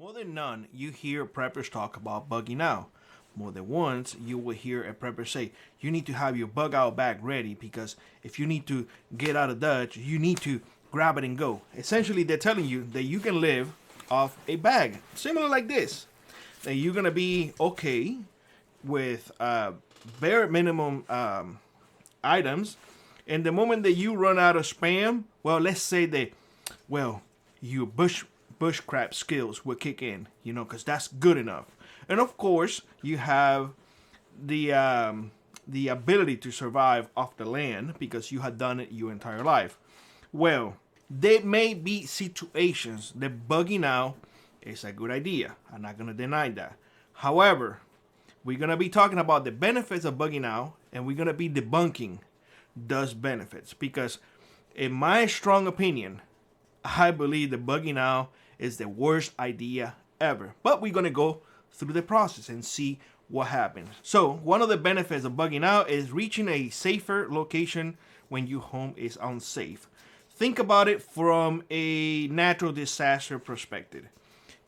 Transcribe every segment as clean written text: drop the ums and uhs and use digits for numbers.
More than none, you hear preppers talk about bugging out. More than once, you will hear a prepper say, you need to have your bug out bag ready because if you need to get out of Dutch, you need to grab it and go. Essentially, they're telling you that you can live off a bag, similar like this. That you're going to be okay with bare minimum items. And the moment that you run out of spam, well, let's say that, well, your bushcraft skills will kick in, because that's good enough. And of course, you have the ability to survive off the land because you have done it your entire life. Well, there may be situations that bugging out is a good idea. I'm not going to deny that. However, we're going to be talking about the benefits of bugging out, and we're going to be debunking those benefits because in my strong opinion, I believe that bugging out is the worst idea ever. But we're going to go through the process and see what happens. So one of the benefits of bugging out is reaching a safer location when your home is unsafe. Think about it from a natural disaster perspective.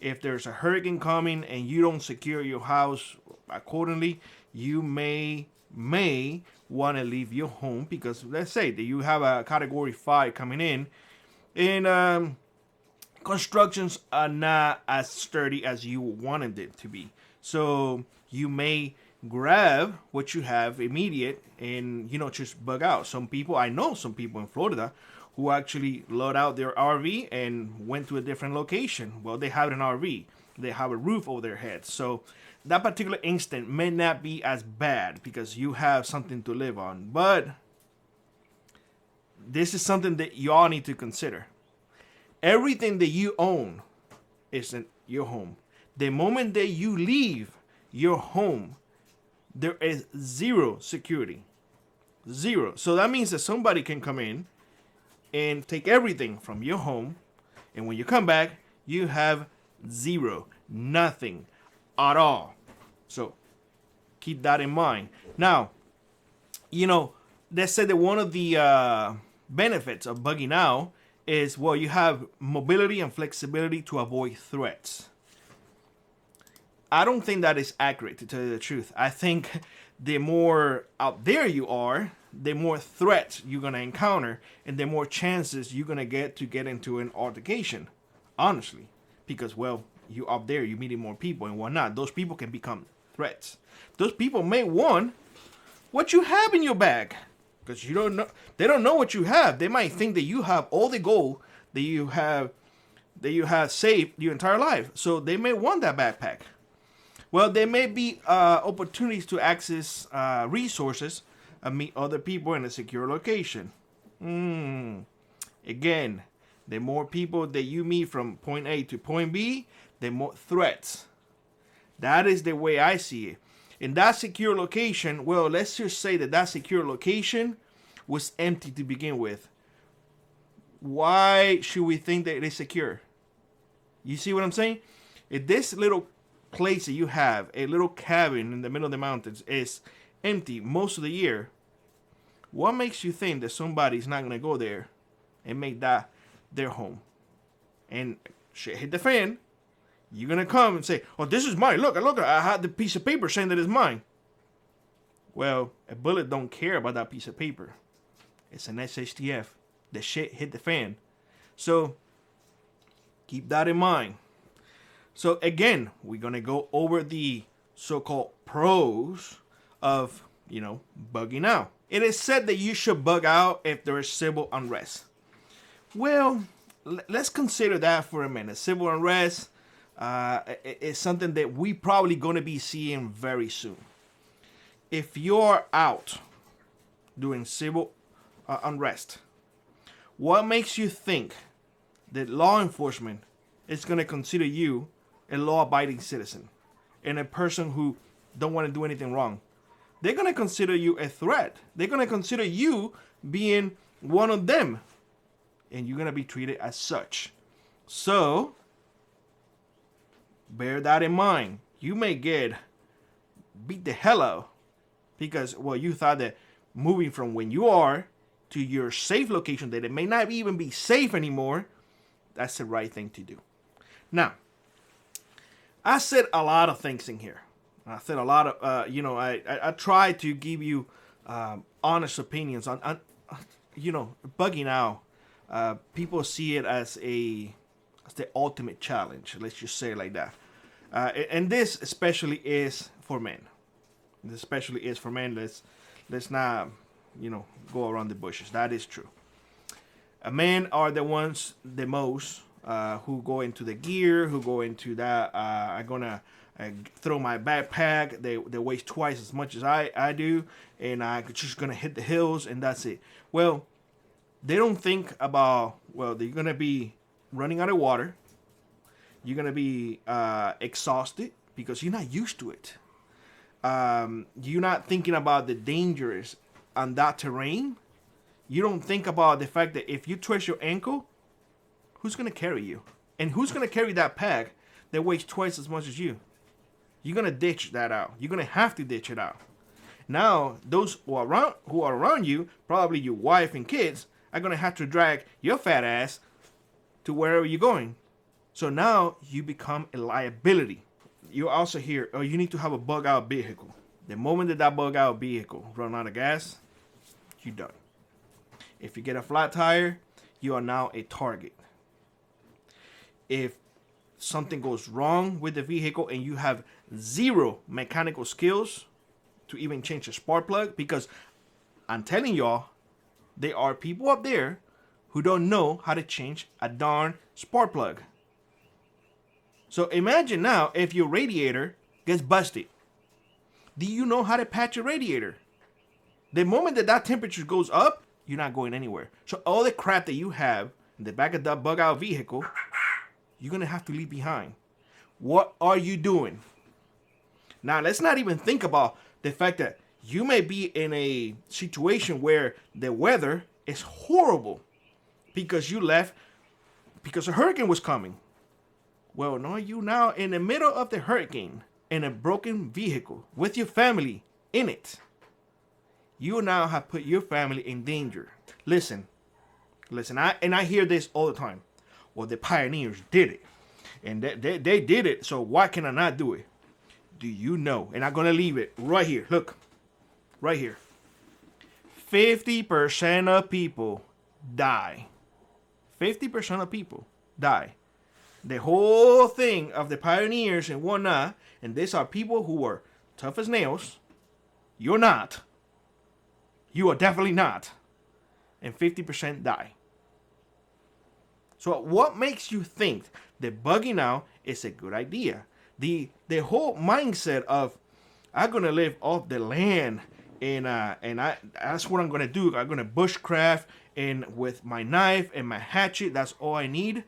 If there's a hurricane coming and you don't secure your house accordingly, you may want to leave your home because let's say that you have a category 5 coming in and constructions are not as sturdy as you wanted it to be. So you may grab what you have immediate and just bug out. I know some people in Florida who actually load out their RV and went to a different location. Well, they have an RV. They have a roof over their heads. So that particular instant may not be as bad because you have something to live on. But this is something that you all need to consider. Everything that you own is in your home. The moment that you leave your home, there is zero security. Zero. So that means that somebody can come in and take everything from your home. And when you come back, you have zero. Nothing at all. So keep that in mind. Now, let's say that one of the benefits of bugging out is, well, you have mobility and flexibility to avoid threats. I don't think that is accurate, to tell you the truth. I think the more out there you are, the more threats you're going to encounter and the more chances you're going to get into an altercation, honestly. Because, well, you're up there, you're meeting more people and whatnot. Those people can become threats. Those people may want what you have in your bag. Because you don't know, they don't know what you have. They might think that you have all the gold that you have saved your entire life. So they may want that backpack. Well, there may be opportunities to access resources and meet other people in a secure location. Again, the more people that you meet from point A to point B, the more threats. That is the way I see it. In that secure location, well, let's just say that secure location was empty to begin with. Why should we think that it is secure? You see what I'm saying? If this little place that you have, a little cabin in the middle of the mountains, is empty most of the year, what makes you think that somebody's not going to go there and make that their home? And shit hit the fan. You're going to come and say, oh, this is mine. Look, I had the piece of paper saying that it's mine. Well, a bullet don't care about that piece of paper. It's an SHTF. The shit hit the fan. So, keep that in mind. So, again, we're going to go over the so-called pros of, bugging out. It is said that you should bug out if there is civil unrest. Well, let's consider that for a minute. Civil unrest is something that we probably going to be seeing very soon. If you're out doing civil unrest, what makes you think that law enforcement is going to consider you a law-abiding citizen and a person who don't want to do anything wrong? They're going to consider you a threat. They're going to consider you being one of them, and you're going to be treated as such. So bear that in mind. You may get beat the hell out because, well, you thought that moving from when you are to your safe location, that it may not even be safe anymore, that's the right thing to do. Now, I said a lot of things in here. I said a lot of, I try to give you honest opinions on bugging out. People see it as the ultimate challenge. Let's just say it like that. And this especially is for men. This especially is for men. Let's not, go around the bushes. That is true. Men are the ones the most who go into the gear, who go into that. I'm gonna throw my backpack. They weigh twice as much as I do, and I'm just gonna hit the hills, and that's it. Well, they don't think about, they're gonna be running out of water. You're gonna be exhausted because you're not used to it. You're not thinking about the dangers on that terrain. You don't think about the fact that if you twist your ankle, who's going to carry you? And who's going to carry that pack that weighs twice as much as you? You're going to ditch that out. You're going to have to ditch it out. Now, those who are around you, probably your wife and kids, are going to have to drag your fat ass to wherever you're going. So now you become a liability. You also hear, you need to have a bug out vehicle. The moment that bug out vehicle run out of gas, you're done. If you get a flat tire, you are now a target. If something goes wrong with the vehicle and you have zero mechanical skills to even change a spark plug, because I'm telling y'all, there are people up there who don't know how to change a darn spark plug. So imagine now if your radiator gets busted. Do you know how to patch your radiator? The moment that temperature goes up, you're not going anywhere. So all the crap that you have in the back of that bug out vehicle, you're going to have to leave behind. What are you doing? Now, let's not even think about the fact that you may be in a situation where the weather is horrible because you left because a hurricane was coming. Well, no, you now in the middle of the hurricane in a broken vehicle with your family in it. You now have put your family in danger. Listen, I hear this all the time. Well, the pioneers did it, and they did it, so why can I not do it? Do you know? And I'm going to leave it right here. Look, right here. 50% of people die. 50% of people die. The whole thing of the pioneers and whatnot, and these are people who were tough as nails. You're not. You are definitely not. And 50% die. So what makes you think that bugging out is a good idea? The whole mindset of I'm gonna live off the land and that's what I'm gonna do. I'm gonna bushcraft, and with my knife and my hatchet, that's all I need.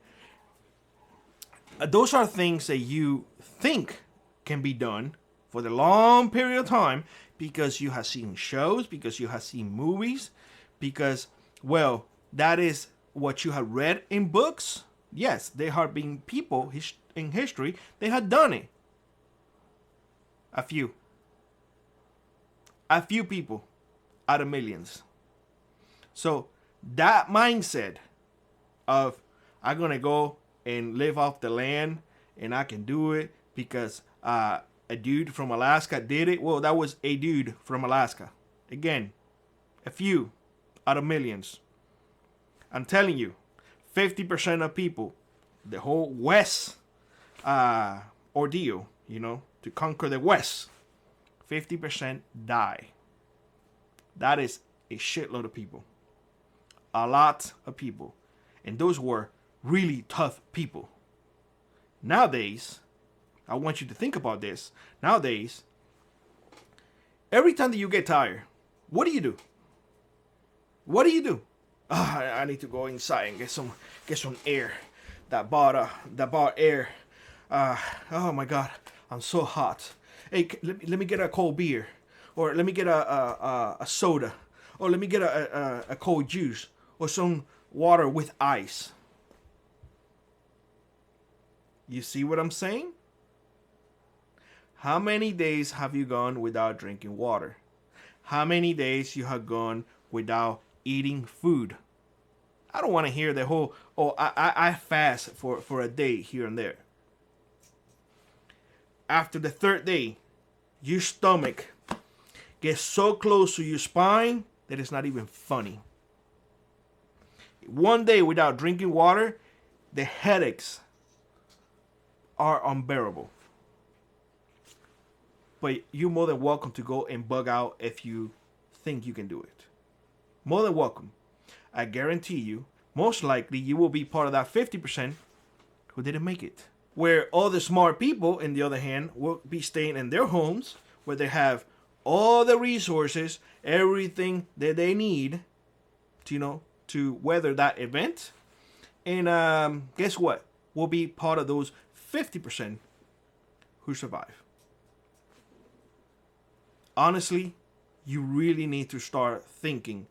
Those are things that you think can be done for the long period of time because you have seen shows, because you have seen movies, because, that is what you have read in books. Yes, there have been people in history, they have done it. A few people out of millions. So that mindset of I'm going to go and live off the land and I can do it because a dude from Alaska did it. Well, that was a dude from Alaska. Again, a few out of millions. I'm telling you, 50% of people, the whole West ordeal, to conquer the West, 50% die. That is a shitload of people. A lot of people. And those were really tough people. Nowadays, I want you to think about this. Nowadays, every time that you get tired, what do you do? What do you do? I need to go inside and get some air. That bought air. Oh my God, I'm so hot. Hey, let me get a cold beer, or let me get a soda, or let me get a cold juice, or some water with ice. You see what I'm saying? How many days have you gone without drinking water? How many days you have gone without eating food? I don't want to hear the whole, I fast for a day here and there. after the third day, your stomach gets so close to your spine that it's not even funny. One day without drinking water, the headaches are unbearable. But you're more than welcome to go and bug out if you think you can do it. More than welcome. I guarantee you, most likely you will be part of that 50% who didn't make it. Where all the smart people, on the other hand, will be staying in their homes where they have all the resources, everything that they need to, to weather that event. And guess what? We'll be part of those 50% who survive. Honestly, you really need to start thinking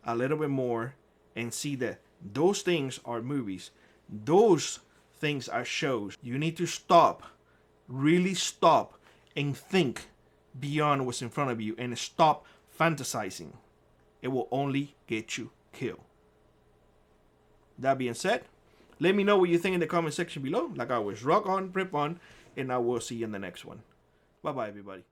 a little bit more and see that those things are movies. Those things are shows. You need to stop, really stop, and think beyond what's in front of you and stop fantasizing. It will only get you killed. That being said, let me know what you think in the comment section below. Like always, rock on, rip on, and I will see you in the next one. Bye-bye, everybody.